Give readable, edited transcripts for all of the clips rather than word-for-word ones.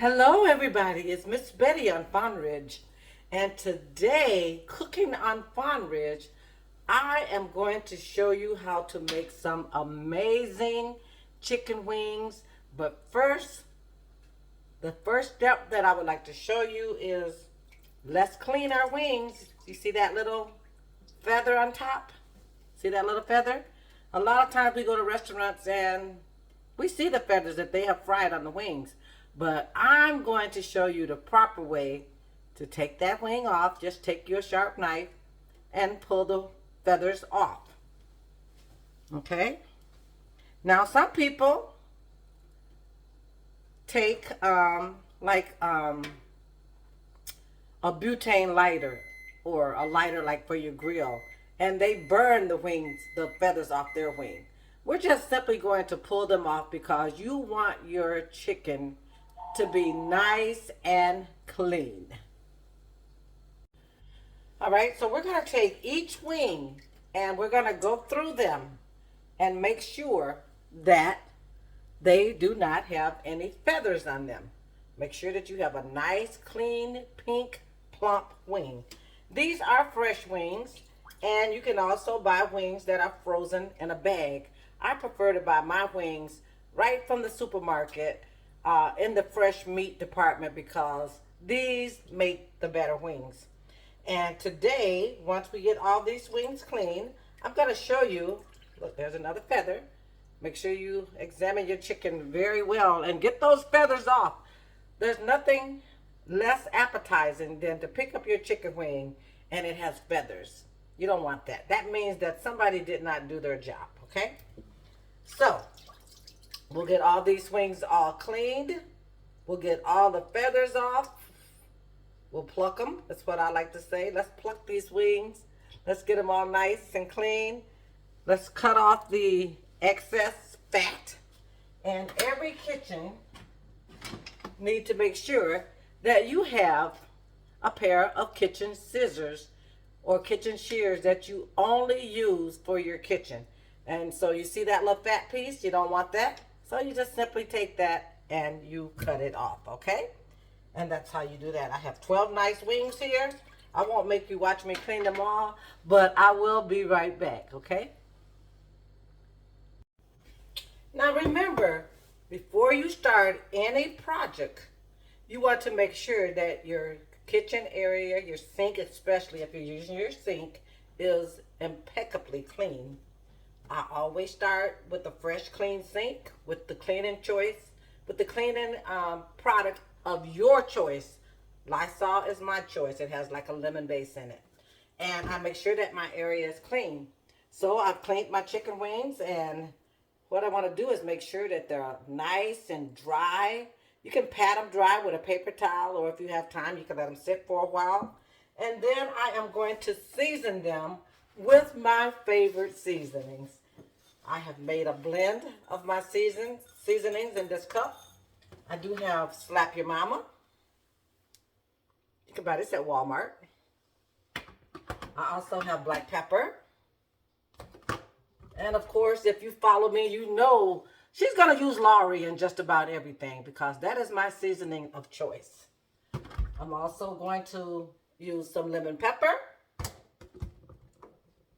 Hello everybody, it's Miss Betty on Fawn Ridge, and today, cooking on Fawn Ridge, I am going to show you how to make some amazing chicken wings. But first, the first step that I would like to show you is let's clean our wings. You see that little feather on top? See that little feather? A lot of times we go to restaurants and we see the feathers that they have fried on the wings. But I'm going to show you the proper way to take that wing off. Just take your sharp knife and pull the feathers off. Okay? Now some people take a butane lighter or a lighter like for your grill, and they burn the wings, the feathers off their wing. We're just simply going to pull them off because you want your chicken to be nice and clean. All right, so we're going to take each wing and we're going to go through them and make sure that they do not have any feathers on them. Make sure that you have a nice, clean, pink, plump wing. These are fresh wings, and you can also buy wings that are frozen in a bag. I prefer to buy my wings right from the supermarket in the fresh meat department because these make the better wings. And today, once we get all these wings clean, I'm going to show you, look, there's another feather. Make sure you examine your chicken very well and get those feathers off. There's nothing less appetizing than to pick up your chicken wing and it has feathers. You don't want that. That means that somebody did not do their job, okay? So, we'll get all these wings all cleaned. We'll get all the feathers off. We'll pluck them. That's what I like to say. Let's pluck these wings. Let's get them all nice and clean. Let's cut off the excess fat. And every kitchen need to make sure that you have a pair of kitchen scissors or kitchen shears that you only use for your kitchen. And so you see that little fat piece? You don't want that. So you just simply take that and you cut it off, okay? And that's how you do that. I have 12 nice wings here. I won't make you watch me clean them all, but I will be right back, okay? Now remember, before you start any project, you want to make sure that your kitchen area, your sink, especially if you're using your sink, is impeccably clean. I always start with a fresh, clean sink, with the cleaning choice, with the cleaning product of your choice. Lysol is my choice. It has like a lemon base in it. And I make sure that my area is clean. So I've cleaned my chicken wings, and what I want to do is make sure that they're nice and dry. You can pat them dry with a paper towel, or if you have time, you can let them sit for a while. And then I am going to season them with my favorite seasonings. I have made a blend of my seasonings in this cup. I do have Slap Your Mama. You can buy this at Walmart. I also have black pepper. And of course, if you follow me, you know she's going to use Lowry in just about everything because that is my seasoning of choice. I'm also going to use some lemon pepper,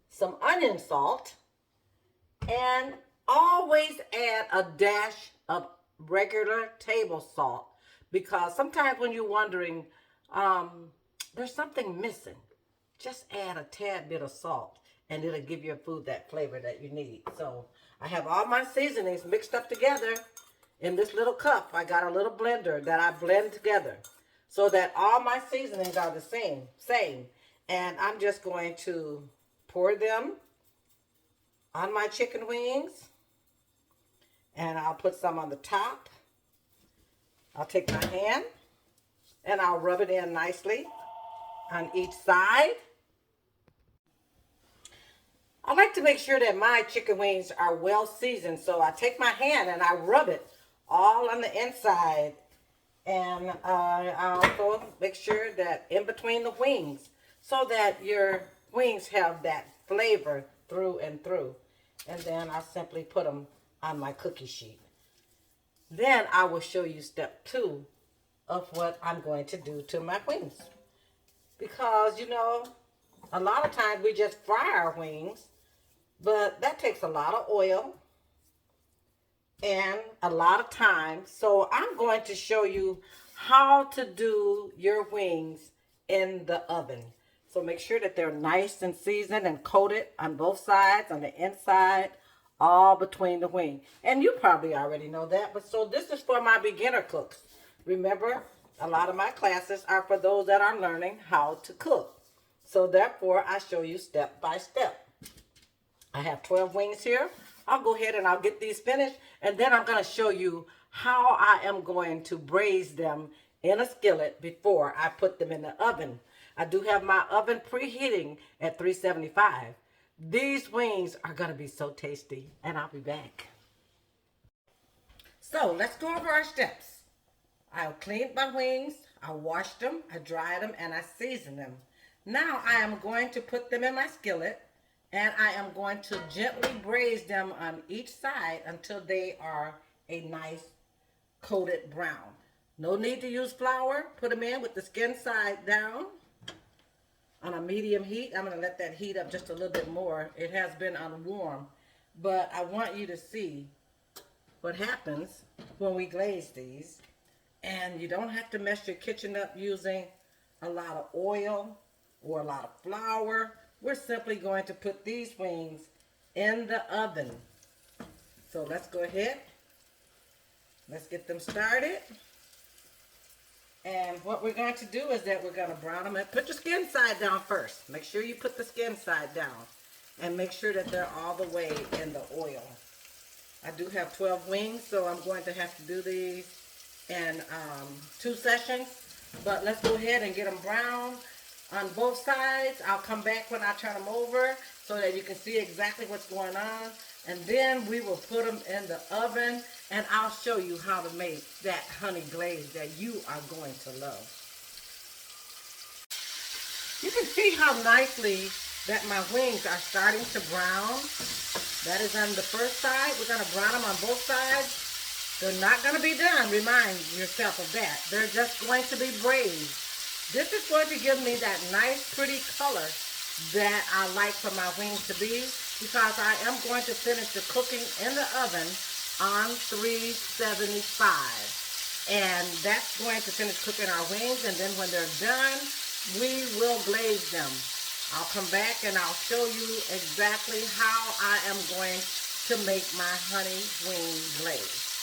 some onion salt, and always add a dash of regular table salt because sometimes when you're wondering, there's something missing, just add a tad bit of salt and it'll give your food that flavor that you need. So I have all my seasonings mixed up together in this little cup. I got a little blender that I blend together so that all my seasonings are the same. And I'm just going to pour them on my chicken wings, and I'll put some on the top. I'll take my hand and I'll rub it in nicely on each side. I like to make sure that my chicken wings are well seasoned, so I take my hand and I rub it all on the inside. And I also make sure that in between the wings, so that your wings have that flavor through and through. And then I'll simply put them on my cookie sheet. Then I will show you step 2 of what I'm going to do to my wings. Because, you know, a lot of times we just fry our wings, but that takes a lot of oil and a lot of time. So I'm going to show you how to do your wings in the oven. So make sure that they're nice and seasoned and coated on both sides, on the inside, all between the wing. And you probably already know that, but so this is for my beginner cooks. Remember, a lot of my classes are for those that are learning how to cook. So therefore, I show you step by step. I have 12 wings here. I'll go ahead and I'll get these finished, and then I'm going to show you how I am going to braise them in a skillet before I put them in the oven. I do have my oven preheating at 375. These wings are going to be so tasty, and I'll be back. So let's go over our steps. I cleaned my wings, I washed them, I dried them, and I seasoned them. Now I am going to put them in my skillet, and I am going to gently braise them on each side until they are a nice coated brown. No need to use flour. Put them in with the skin side down on a medium heat. I'm going to let that heat up just a little bit more. It has been on warm, but I want you to see what happens when we glaze these. And you don't have to mess your kitchen up using a lot of oil or a lot of flour. We're simply going to put these wings in the oven. So let's go ahead. Let's get them started. And what we're going to do is that we're going to brown them. Put your skin side down first. Make sure you put the skin side down. And make sure that they're all the way in the oil. I do have 12 wings, so I'm going to have to do these in 2 sessions. But let's go ahead and get them brown on both sides. I'll come back when I turn them over so that you can see exactly what's going on. And then we will put them in the oven, and I'll show you how to make that honey glaze that you are going to love. You can see how nicely that my wings are starting to brown. That is on the first side. We're going to brown them on both sides. They're not going to be done. Remind yourself of that. They're just going to be braised. This is going to give me that nice, pretty color that I like for my wings to be, because I am going to finish the cooking in the oven on 375. And that's going to finish cooking our wings, and then when they're done, we will glaze them. I'll come back and I'll show you exactly how I am going to make my honey wing glaze.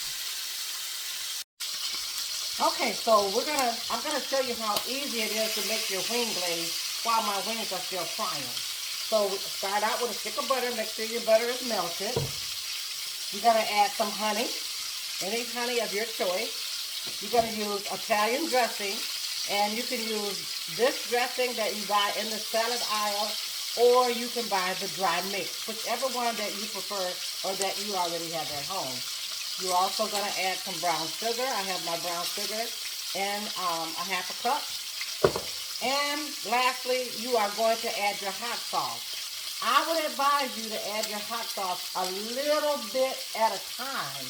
Okay, so I'm gonna show you how easy it is to make your wing glaze while my wings are still frying. So start out with a stick of butter. Make sure your butter is melted. You're gonna add some honey, any honey of your choice. You're gonna use Italian dressing, and you can use this dressing that you buy in the salad aisle, or you can buy the dry mix, whichever one that you prefer or that you already have at home. You're also going to add some brown sugar. I have my brown sugar in a half a cup. And lastly, you are going to add your hot sauce. I would advise you to add your hot sauce a little bit at a time,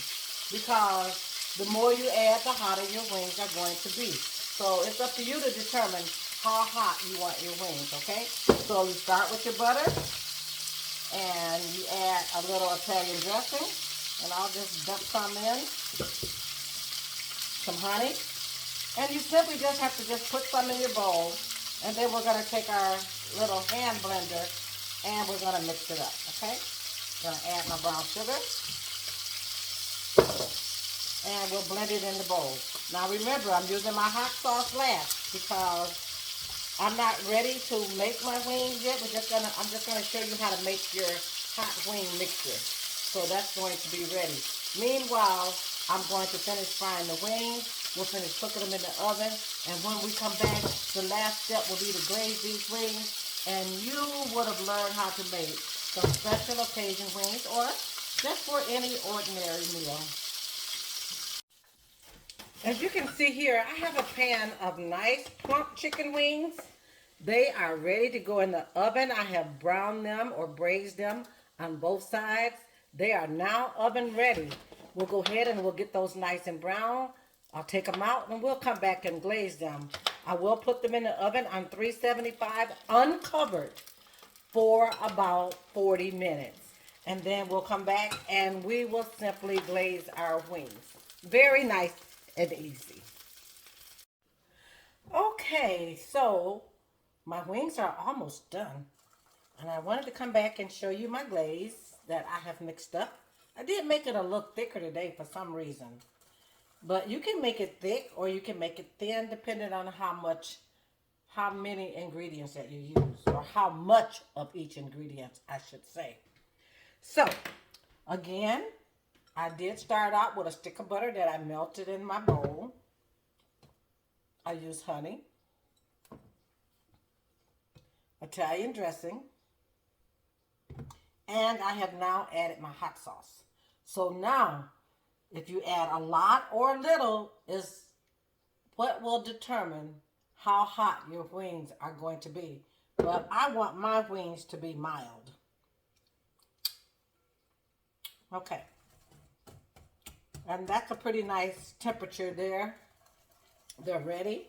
because the more you add, the hotter your wings are going to be. So it's up to you to determine how hot you want your wings, okay? So you start with your butter, and you add a little Italian dressing. And I'll just dump some in, some honey, and you simply just have to just put some in your bowl, and then we're going to take our little hand blender and we're going to mix it up, okay? I'm going to add my brown sugar, and we'll blend it in the bowl. Now remember, I'm using my hot sauce last because I'm not ready to make my wings yet. I'm just going to show you how to make your hot wing mixture. So that's going to be ready. Meanwhile, I'm going to finish frying the wings. We'll finish cooking them in the oven. And when we come back, the last step will be to glaze these wings. And you would have learned how to make some special occasion wings, or just for any ordinary meal. As you can see here, I have a pan of nice plump chicken wings. They are ready to go in the oven. I have browned them or braised them on both sides. They are now oven ready. We'll go ahead and we'll get those nice and brown. I'll take them out and we'll come back and glaze them. I will put them in the oven on 375 uncovered for about 40 minutes. And then we'll come back and we will simply glaze our wings. Very nice and easy. Okay, so my wings are almost done. And I wanted to come back and show you my glaze that I have mixed up. I did make it a look thicker today for some reason. But you can make it thick or you can make it thin depending on how many ingredients that you use, or how much of each ingredient, I should say. So, again, I did start out with a stick of butter that I melted in my bowl. I used honey, Italian dressing, and I have now added my hot sauce. So now, if you add a lot or little is what will determine how hot your wings are going to be. But I want my wings to be mild. Okay. And that's a pretty nice temperature there. They're ready.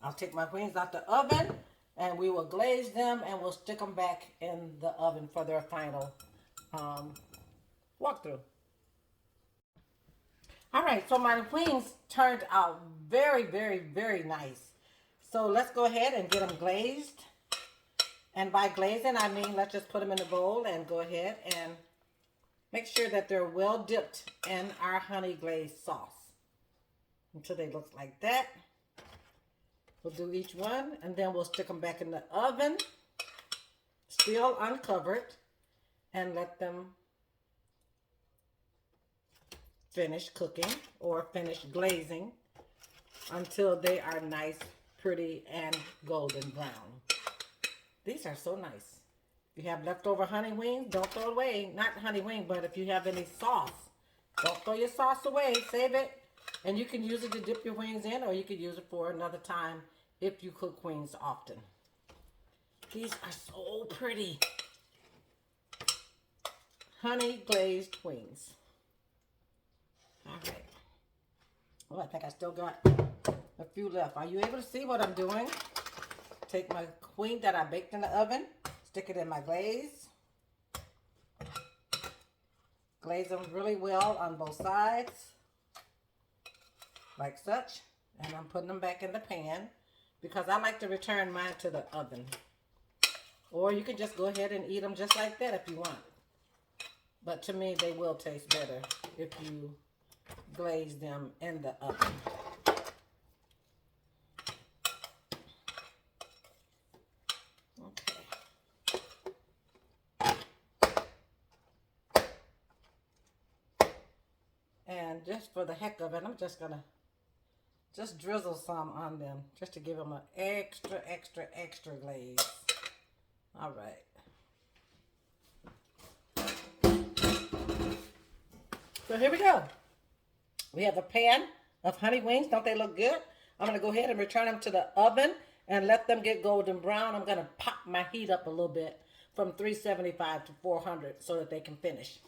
I'll take my wings out the oven and we will glaze them and we'll stick them back in the oven for their final walkthrough. All right, so my wings turned out very, very, very nice. So let's go ahead and get them glazed. And by glazing, I mean let's just put them in a bowl and go ahead and make sure that they're well dipped in our honey glazed sauce until they look like that. We'll do each one and then we'll stick them back in the oven, still uncovered, and let them finish cooking or finish glazing until they are nice, pretty, and golden brown. These are so nice. If you have leftover honey wings, don't throw it away. Not honey wing, but if you have any sauce, don't throw your sauce away. Save it, and you can use it to dip your wings in, or you could use it for another time if you cook wings often. These are so pretty. Honey glazed wings. All right. Oh, I think I still got a few left. Are you able to see what I'm doing? Take my wing that I baked in the oven, stick it in my glaze. Glaze them really well on both sides, like such. And I'm putting them back in the pan because I like to return mine to the oven. Or you can just go ahead and eat them just like that if you want. But to me, they will taste better if you glaze them in the oven. Okay. And just for the heck of it, I'm just gonna drizzle some on them just to give them an extra, extra, extra glaze. All right. So here we go. We have a pan of honey wings. Don't they look good? I'm going to go ahead and return them to the oven and let them get golden brown. I'm going to pop my heat up a little bit from 375 to 400 so that they can finish.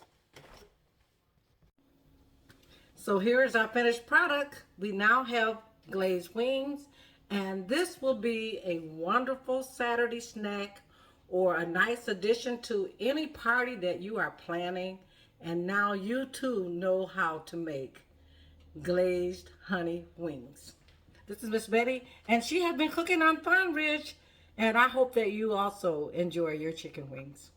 So here's our finished product. We now have glazed wings, and this will be a wonderful Saturday snack or a nice addition to any party that you are planning. And now you too know how to make glazed honey wings. This is Miss Betty, and she has been cooking on Farm Ridge, and I hope that you also enjoy your chicken wings.